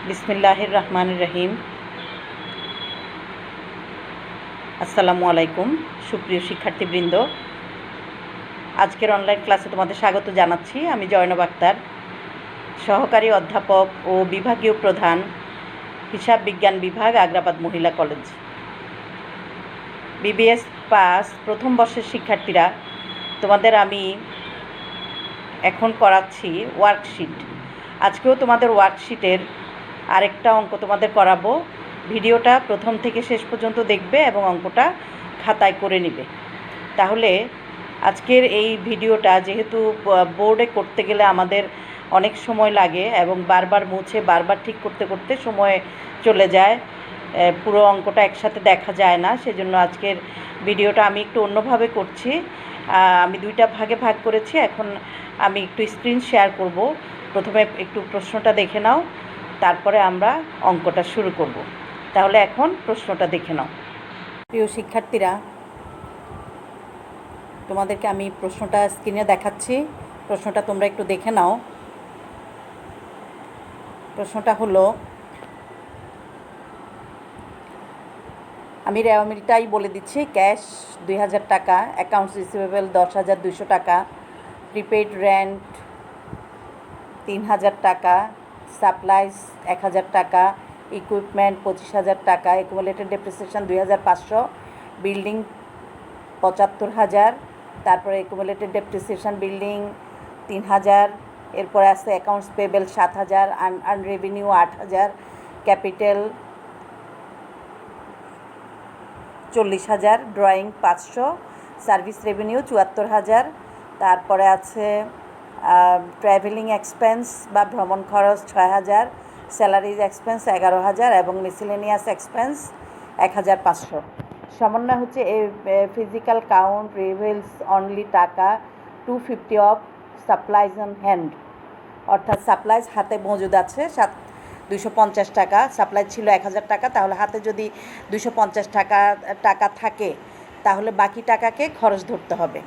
বিসমিল্লাহির রহমানির রহিম। আসসালামু আলাইকুম সুপ্রিয় শিক্ষার্থীবৃন্দ, আজকের অনলাইন ক্লাসে তোমাদের স্বাগত জানাচ্ছি। আমি জয়নব আক্তার, সহকারী অধ্যাপক ও বিভাগীয় প্রধান, হিসাব বিজ্ঞান বিভাগ, আগ্রাবাদ মহিলা কলেজ। বিবিএস পাস প্রথম বর্ষের শিক্ষার্থীরা, তোমাদের আমি এখন করাচ্ছি ওয়ার্কশিট। আজকেও তোমাদের ওয়ার্কশিটের আরেকটা অঙ্ক তোমাদের করাবো। ভিডিওটা প্রথম থেকে শেষ পর্যন্ত দেখবে এবং অঙ্কটা খাতায় করে নিবে। তাহলে আজকের এই ভিডিওটা যেহেতু বোর্ডে করতে গেলে আমাদের অনেক সময় লাগে এবং বারবার মুছে বারবার ঠিক করতে করতে সময় চলে যায়, পুরো অঙ্কটা একসাথে দেখা যায় না। সেজন্য আজকের ভিডিওটা আমি একটু অন্যভাবে করছি। আমি দুইটা ভাগে ভাগ করেছি। এখন আমি একটু স্ক্রিন শেয়ার করব। প্রথমে একটু প্রশ্নটা দেখে নাও, তারপরে আমরা অঙ্কটা শুরু করব। তাহলে এখন প্রশ্নটা দেখে নাও। প্রিয় শিক্ষার্থীরা, তোমাদেরকে আমি প্রশ্নটা স্ক্রিনে দেখাচ্ছি। প্রশ্নটা তোমরা একটু দেখে নাও। প্রশ্নটা হলো, আমি রেওয়ামিটাই বলে দিচ্ছি। ক্যাশ 2000 টাকা, অ্যাকাউন্টস রিসিভেবল 10,200 টাকা, প্রিপেইড রেন্ট 3000 টাকা, সাপ্লাইস 1000 টাকা, ইকুইপমেন্ট 25,000 টাকা, অ্যাকুমুলেটেড ডেপ্রিসিয়েশন 2500, বিল্ডিং 75,000, তারপরে অ্যাকুমুলেটেড ডেপ্রিসিয়েশন বিল্ডিং 3000, এরপরে আছে accounts payable 7,000, un revenue 8,000, capital 40,000, drawing 500, service revenue 74,000, তারপরে আছে ট্রাভেলিং এক্সপেন্স বা ভ্রমণ খরচ 6,000, স্যালারিজ এক্সপেন্স 11,000 এবং মিসেলেনিয়াস এক্সপেন্স 1,500। সমন্বয় হচ্ছে ফিজিক্যাল কাউন্ট রিভিলস অনলি টাকা 250 অফ সাপ্লাইজ অন হ্যান্ড, অর্থাৎ সাপ্লাইজ হাতে মজুদ আছে 250 টাকা। সাপ্লাই ছিল 1,000 টাকা, তাহলে হাতে যদি 250 টাকা থাকে তাহলে বাকি টাকাকে খরচ ধরতে হবে।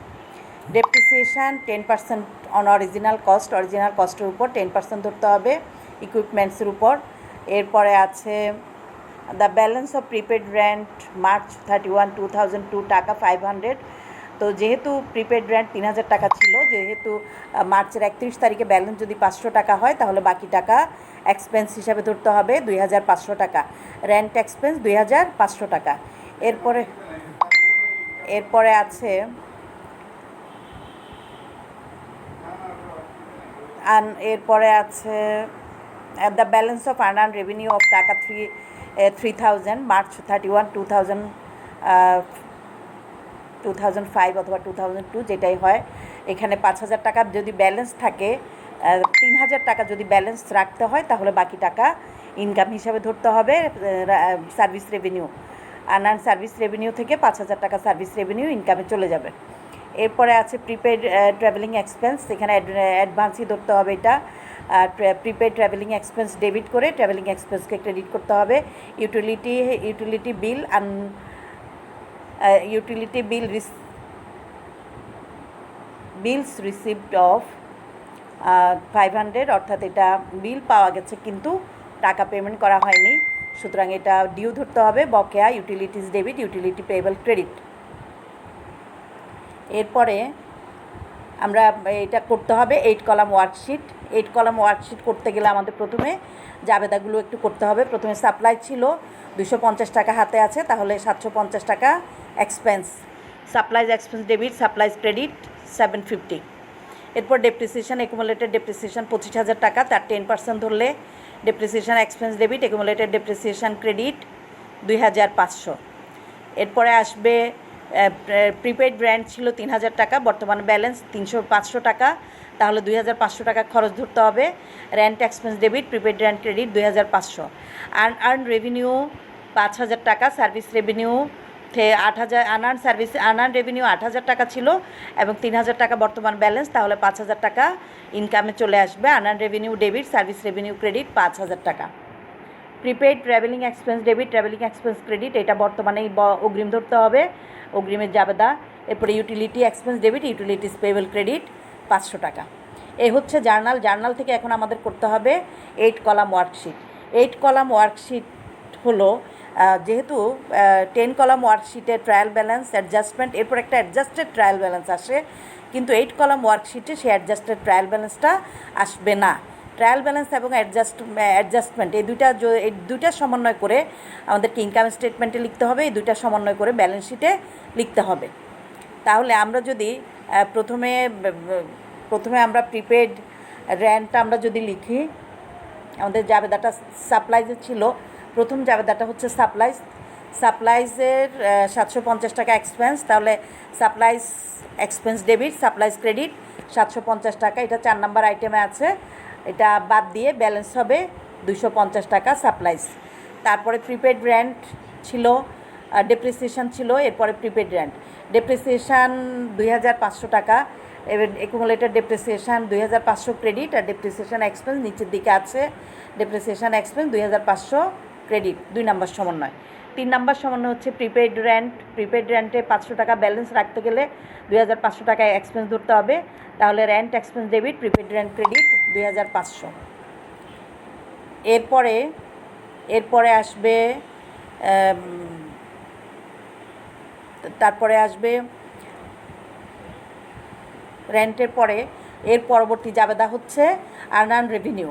ডেপ্রিসিয়েশান 10% অন অরিজিনাল কস্টের উপর 10% ধরতে হবে ইকুইপমেন্টসের উপর। এরপরে আছে the balance of prepaid rent March 31, 2002 টাকা 500। তো যেহেতু প্রিপেড রেন্ট 3,000 টাকা ছিল, যেহেতু মার্চের 31 তারিখে ব্যালেন্স যদি 500 টাকা হয় তাহলে বাকি টাকা এক্সপেন্স হিসাবে ধরতে হবে 2,500 টাকা। রেন্ট এক্সপেন্স 2,500 টাকা। এরপরে আছে the balance of unearned revenue of টাকা 3,000 মার্চ 31, 2005 অথবা 2002 যেটাই হয়। এখানে 5,000 টাকা যদি ব্যালেন্স থাকে, 3,000 টাকা যদি ব্যালেন্স রাখতে হয় তাহলে বাকি টাকা ইনকাম হিসাবে ধরতে হবে service revenue. Unearned service revenue থেকে 5,000 টাকা সার্ভিস রেভিনিউ ইনকামে চলে যাবে। এরপরে আছে প্রিপেড ট্রাভেলিং এক্সপেন্স, এখানে অ্যাডভান্সই ধরতে হবে। এটা প্রিপেড ট্রাভেলিং এক্সপেন্স ডেবিট করে ট্রাভেলিং এক্সপেন্সকে ক্রেডিট করতে হবে। ইউটিলিটি বিলস রিসিভড অফ 500, অর্থাৎ এটা বিল পাওয়া গেছে কিন্তু টাকা পেমেন্ট করা হয়নি, সুতরাং এটা ডিউ ধরতে হবে। বকেয়া utilities debit, utility payable credit. এরপরে আমরা এটা করতে হবে 8 কলাম ওয়ার্কশিট। 8 কলাম ওয়ার্কশিট করতে গেলে আমাদের প্রথমে জাবেদাগুলো একটু করতে হবে। প্রথমে সাপ্লাই ছিল 250 টাকা হাতে আছে, তাহলে 750 টাকা expense, supplies expense debit, supplies credit 750। এরপর ডেপ্রিসিয়েশন, অ্যাকুমুলেটেড ডেপ্রিসিয়েশন 25,000 টাকা, তার 10% ধরলে depreciation expense debit, accumulated depreciation credit 2,500। এরপরে আসবে প্রিপেড রেন্ট ছিল 3,000 টাকা, বর্তমান ব্যালেন্স 500 টাকা, তাহলে 2,500 টাকা খরচ ধরতে হবে। Rent expense debit, prepaid rent credit 2,500। Unearned revenue 5,000 টাকা, সার্ভিস রেভিনিউ 8,000, আনআর্নড রেভিনিউ 8,000 টাকা ছিল এবং 3,000 টাকা বর্তমান ব্যালেন্স, তাহলে 5,000 টাকা ইনকামে চলে আসবে। Unearned revenue debit, service revenue credit 5,000 টাকা। Prepaid travelling expense debit, travelling expense credit, এটা বর্তমানেই অগ্রিম ধরতে হবে, অগ্রিমের জাবেদা। এরপরে utility expense debit, utilities payable credit 500 টাকা। এই হচ্ছে জার্নাল থেকে এখন আমাদের করতে হবে 8 কলাম ওয়ার্কশিট। 8 কলাম ওয়ার্কশিট হলো যেহেতু 10 কলাম ওয়ার্কশিটে ট্রায়াল ব্যালেন্স অ্যাডজাস্টমেন্ট, এরপর একটা অ্যাডজাস্টেড ট্রায়াল ব্যালেন্স আসে, কিন্তু 8 কলাম ওয়ার্কশিটে সেই অ্যাডজাস্টেড ট্রায়াল ব্যালেন্সটা আসবে না। ট্রায়াল ব্যালেন্স এবং অ্যাডজাস্টমেন্ট এই দুইটা সমন্বয় করে আমাদেরকে ইনকাম স্টেটমেন্টে লিখতে হবে, এই দুইটা সমন্বয় করে ব্যালেন্স শিটে লিখতে হবে। তাহলে আমরা যদি প্রথমে আমরা প্রিপেড রেন্টটা আমরা যদি লিখি, আমাদের জাবেদাটা সাপ্লাইজে ছিল, প্রথম জাবেদাটা হচ্ছে সাপ্লাইজের 750 টাকা এক্সপেন্স, তাহলে supplies expense debit, supplies credit 750 টাকা, এটা 4 নাম্বার আইটেমে আছে, এটা বাদ দিয়ে ব্যালেন্স হবে 250 টাকা সাপ্লাইজ। তারপরে প্রিপেড রেন্ট ছিল, ডেপ্রিসিয়েশন ছিল, এরপরে প্রিপেড রেন্ট। ডেপ্রিসিয়েশান 2500 টাকা, এবার অ্যাকুমুলেটেড ডেপ্রিসিয়েশান 2500 ক্রেডিট, আর ডেপ্রিসিয়েশান এক্সপেন্স নিচের দিকে আছে, ডেপ্রিসিয়েশান এক্সপেন্স 2500 ক্রেডিট। 2 নাম্বার সমন্বয়। 3 নাম্বার সমন্বয় হচ্ছে প্রিপেড রেন্টে 500 টাকা ব্যালেন্স রাখতে গেলে 2500 টাকা এক্সপেন্স ধরতে হবে, তাহলে rent expense debit, prepaid rent credit 2500। এরপরে আসবে তারপরে আসবে রেন্টের পরে এর পরবর্তী জাবেদা হচ্ছে আনআর্ন রেভিনিউ।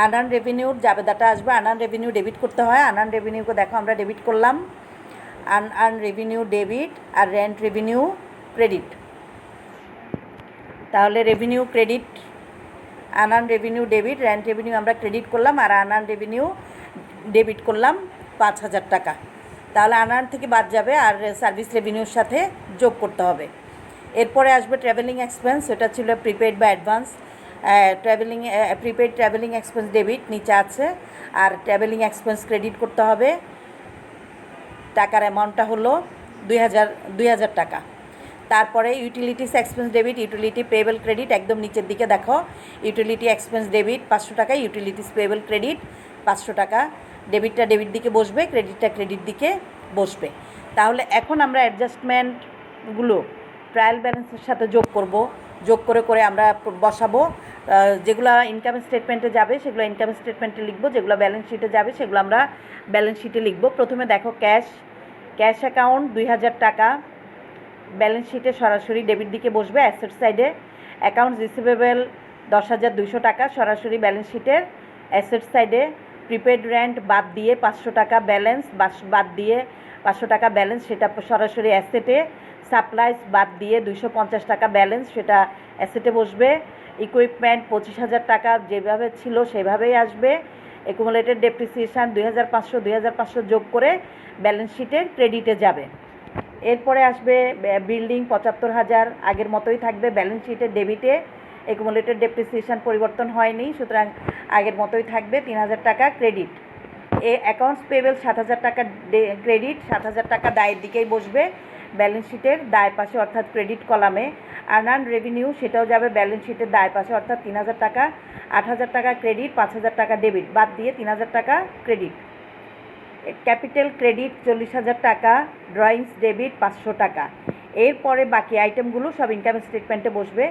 আনআর্ন রেভিনিউর জাবেদাটা আসবে, আনআর্ন রেভিনিউ ডেবিট করতে হয়। আনআর্ন রেভিনিউকে দেখো আমরা ডেবিট করলাম, আনআর্ন রেভিনিউ ডেবিট আর রেন্ট রেভিনিউ ক্রেডিট। তাহলে revenue credit, unearned revenue debit, rent revenue আমরা ক্রেডিট করলাম, আর আনআর্ন রেভিনিউ ডেবিট করলাম 5000 টাকা। তাহলে আনআর্ন থেকে বাদ যাবে আর সার্ভিস রেভিনিউর সাথে যোগ করতে হবে। এরপরে আসবে ট্রাভেলিং এক্সপেন্স, এটা ছিল প্রিপেড বা advance. Prepaid travelling expense debit নিচে আছে, আর ট্রাভেলিং এক্সপেন্স ক্রেডিট করতে হবে, টাকার অ্যামাউন্টটা হলো 2000 টাকা। তারপরে utilities expense debit, utility payable credit, একদম নিচের দিকে দেখো, ইউটিলিটি এক্সপেন্স ডেবিট 500 টাকা, ইউটিলিটিস পেয়েবল ক্রেডিট 500 টাকা। ডেবিটটা ডেবিট দিকে বসবে, ক্রেডিটটা ক্রেডিট দিকে বসবে। তাহলে এখন আমরা অ্যাডজাস্টমেন্টগুলো ট্রায়াল ব্যালেন্সের সাথে যোগ করে আমরা বসাবো। যেগুলো ইনকাম স্টেটমেন্টে যাবে সেগুলো ইনকাম স্টেটমেন্টে লিখবো, যেগুলো ব্যালেন্স শিটে যাবে সেগুলো আমরা ব্যালেন্স শিটে লিখবো। প্রথমে দেখো ক্যাশ অ্যাকাউন্ট 2000 টাকা, ব্যালেন্স শিটে সরাসরি ডেবিট দিকে বসবে অ্যাসেট সাইডে। অ্যাকাউন্টস রিসিভেবল 10,200 টাকা, সরাসরি ব্যালেন্স শিটের অ্যাসেট সাইডে। প্রিপেড রেন্ট বাদ দিয়ে 500 টাকা ব্যালেন্স, বাদ দিয়ে 500 টাকা ব্যালেন্স, সেটা সরাসরি অ্যাসেটে। সাপ্লাইজ বাদ দিয়ে 250 টাকা ব্যালেন্স, সেটা অ্যাসেটে বসবে। ইকুইপমেন্ট 25,000 টাকা যেভাবে ছিল সেভাবেই আসবে। অ্যাকুমুলেটেড ডেপ্রিসিয়েশান 2500 যোগ করে ব্যালেন্স শিটের ক্রেডিটে যাবে। এরপরে আসবে বিল্ডিং 75,000, আগের মতোই থাকবে ব্যালেন্স শিটের ডেবিটে। অ্যাকুমুলেটেড ডেপ্রিসিয়েশান পরিবর্তন হয়নি, সুতরাং আগের মতোই থাকবে 3000 টাকা ক্রেডিট। অ্যাকাউন্টস পেয়েবল 7,000 টাকা ক্রেডিট, 7,000 টাকা দায়ের দিকেই বসবে ব্যালেন্স শিটের দায় পাশে, অর্থাৎ ক্রেডিট কলামে। আনআর্ন রেভিনিউ সেটাও যাবে ব্যালেন্স শিটের দায় পাশে, অর্থাৎ 3000 টাকা। 8,000 টাকা ক্রেডিট, 5,000 টাকা ডেবিট, বাদ দিয়ে 3000 টাকা ক্রেডিট। ক্যাপিটাল ক্রেডিট 40,000 টাকা, ড্রয়িংস ডেবিট 500 টাকা। এরপরে বাকি আইটেমগুলো সব ইনকাম স্টেটমেন্টে বসবে।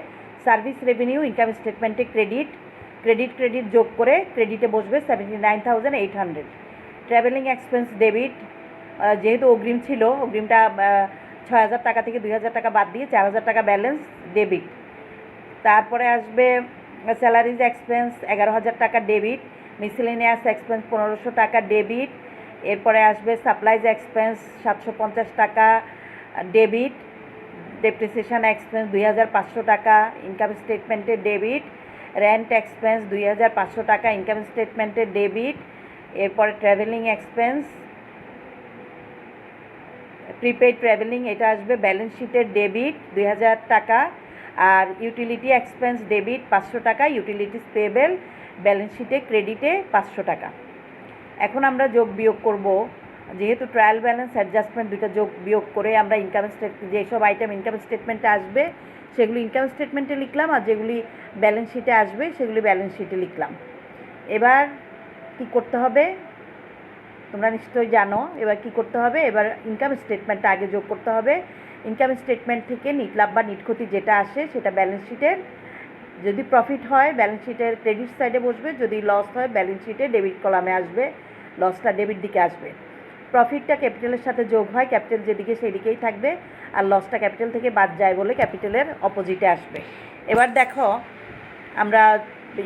সার্ভিস রেভিনিউ ইনকাম স্টেটমেন্টে ক্রেডিট যোগ করে ক্রেডিটে বসবে 79,800। ট্রাভেলিং এক্সপেন্স ডেবিট, যেহেতু অগ্রিম ছিল, অগ্রিমটা 6,000 টাকা থেকে 2,000 টাকা বাদ দিয়ে 4,000 টাকা ব্যালেন্স ডেবিট। তারপরে আসবে স্যালারিজ এক্সপেন্স 11,000 টাকা ডেবিট, মিসেলেনিয়াস এক্সপেন্স 1,500 টাকা ডেবিট। এরপরে আসবে সাপ্লাইজ এক্সপেন্স 750 টাকা ডেবিট, ডেপ্রিসিয়েশান এক্সপেন্স 2,500 টাকা ইনকাম স্টেটমেন্টে ডেবিট, রেন্ট এক্সপেন্স 2,500 টাকা ইনকাম স্টেটমেন্টে ডেবিট। এরপরে ট্রাভেলিং এক্সপেন্স, প্রিপেড ট্রাভেলিং, এটা আসবে ব্যালেন্স শিটের ডেবিট 2,000 টাকা, আর ইউটিলিটি এক্সপেন্স ডেবিট 500 টাকা, ইউটিলিটিস পেয়েবল ব্যালেন্স শিটে ক্রেডিটে 500 টাকা। এখন আমরা যোগ বিয়োগ করব, যেহেতু ট্রায়াল ব্যালেন্স অ্যাডজাস্টমেন্ট দুইটা যোগ বিয়োগ করে আমরা যেসব আইটেম ইনকাম স্টেটমেন্টে আসবে সেগুলি ইনকাম স্টেটমেন্টে লিখলাম, আর যেগুলি ব্যালেন্স শিটে আসবে সেগুলি ব্যালেন্স শিটে লিখলাম। এবার কি করতে হবে তোমরা নিশ্চয়ই জানো। এবার কি করতে হবে, এবার ইনকাম স্টেটমেন্টটা আগে যোগ করতে হবে। ইনকাম স্টেটমেন্ট থেকে নিট লাভ বা নিট ক্ষতি যেটা আসে সেটা ব্যালেন্স শিটের যদি প্রফিট হয় ব্যালেন্স শিটের ক্রেডিট সাইডে বসবে, যদি লস হয় ব্যালেন্স শিটে ডেবিট কলামে আসবে, লসটা ডেবিট দিকে আসবে। প্রফিটটা ক্যাপিটালের সাথে যোগ হয়, ক্যাপিটাল যেদিকে সেদিকেই থাকবে, আর লসটা ক্যাপিটাল থেকে বাদ যায় বলে ক্যাপিটালের অপোজিটে আসবে। এবার দেখো আমরা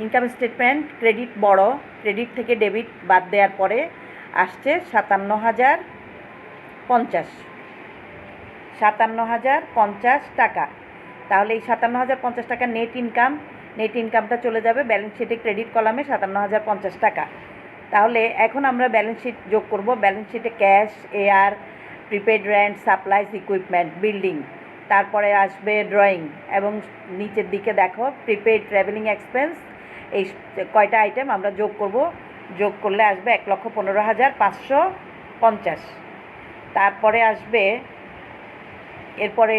ইনকাম স্টেটমেন্ট, ক্রেডিট বড়, ক্রেডিট থেকে ডেবিট বাদ দেওয়ার পরে আসছে 57,050 টাকা। তাহলে এই 57,050 টাকা নেট ইনকামটা চলে যাবে ব্যালেন্স শিটে ক্রেডিট কলামে 57,050 টাকা। তাহলে এখন আমরা ব্যালেন্স শিট যোগ করব। ব্যালেন্স শিটে cash, air, prepaid rent, supplies, equipment, building, তারপরে আসবে ড্রয়িং, এবং নিচের দিকে দেখো প্রিপেড ট্রাভেলিং এক্সপেন্স। এই কয়টা আইটেম আমরা যোগ করব, যোগ করলে আসবে 1,15,550। তারপরে আসবে এরপরে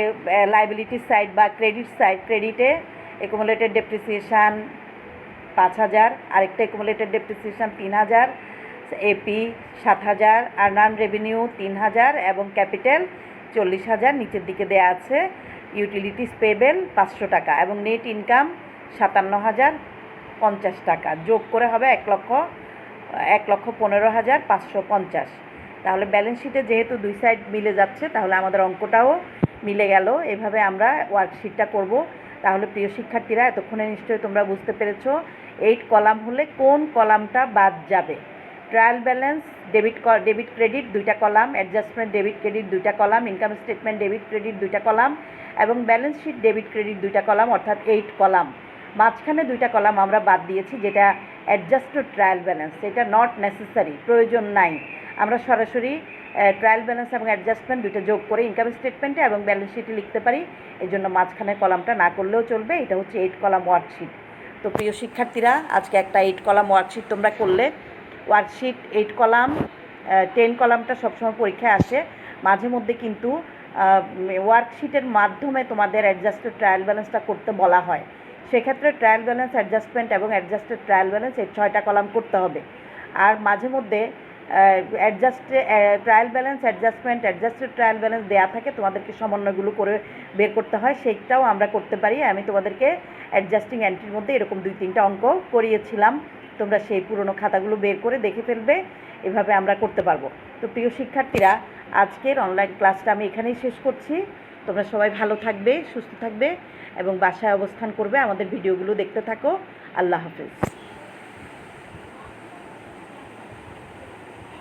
লাইবিলিটি সাইড বা ক্রেডিট সাইড, ক্রেডিটে অ্যাকুমুলেটেড ডেপ্রিসিয়েশান 5,000, আরেকটা অ্যাকুমুলেটেড ডেপ্রিসিয়েশান 3,000, এপি 7,000, আর্নার্ন রেভিনিউ 3,000 এবং ক্যাপিটাল 40,000 নিচের দিকে দেওয়া আছে। ইউটিলিটিস পেবেল 500 টাকা এবং নেট ইনকাম 57,050 টাকা। যোগ করে হবে 1,15,550। তাহলে ব্যালেন্স শিটে যেহেতু দুই সাইড মিলে যাচ্ছে, তাহলে আমাদের অঙ্কটাও মিলে গেল। এভাবে আমরা ওয়ার্কশিটটা করব। তাহলে প্রিয় শিক্ষার্থীরা, এতক্ষণে নিশ্চয়ই তোমরা বুঝতে পেরেছ 8 কলাম হলে কোন কলামটা বাদ যাবে। ট্রায়াল ব্যালেন্স ডেবিট ক্রেডিট 2টা কলাম, অ্যাডজাস্টমেন্ট ডেবিট ক্রেডিট 2টা column, income statement debit credit 2টা কলাম এবং ব্যালেন্স শিট ডেবিট ক্রেডিট 2টা কলাম, অর্থাৎ 8 কলাম। মাঝখানে 2টা কলাম আমরা বাদ দিয়েছি, যেটা অ্যাডজাস্টেড ট্রায়াল ব্যালেন্স, এটা নট নেসেসারি, প্রয়োজন নাই। আমরা সরাসরি ট্রায়াল ব্যালেন্স এবং অ্যাডজাস্টমেন্ট দুইটা যোগ করে ইনকাম স্টেটমেন্টে এবং ব্যালেন্স শিটে লিখতে পারি। এই জন্য মাঝখানের কলামটা না করলেও চলবে। এটা হচ্ছে 8 কলাম ওয়ার্কশিট। তো প্রিয় শিক্ষার্থীরা, আজকে একটা 8 কলাম ওয়ার্কশিট তোমরা করলে। ওয়ার্কশিট 8 কলাম, 10 কলামটা সবসময় পরীক্ষায় আসে। মাঝে মধ্যে কিন্তু ওয়ার্কশিটের মাধ্যমে তোমাদের অ্যাডজাস্টেড ট্রায়াল ব্যালেন্সটা করতে বলা হয়। সেক্ষেত্রে ট্রায়াল ব্যালেন্স, অ্যাডজাস্টমেন্ট এবং অ্যাডজাস্টেড ট্রায়াল ব্যালেন্স এই 6টা কলাম করতে হবে। আর মাঝে মধ্যে trial balance, adjusted trial balance দেওয়া থাকে, তোমাদেরকে সমন্বয়গুলো করে বের করতে হয়, সেইটাও আমরা করতে পারি। আমি তোমাদেরকে অ্যাডজাস্টিং এন্ট্রির মধ্যে এরকম 2-3টা অঙ্ক করিয়েছিলাম, তোমরা সেই পুরনো খাতাগুলো বের করে দেখে ফেলবে, এভাবে আমরা করতে পারবো। তো প্রিয় শিক্ষার্থীরা, আজকের অনলাইন ক্লাসটা আমি এখানেই শেষ করছি। তোমরা সবাই ভালো থাকবে, সুস্থ থাকবে এবং বাসায় অবস্থান করবে, আমাদের ভিডিওগুলো দেখতে থাকো। আল্লাহ হাফেজ।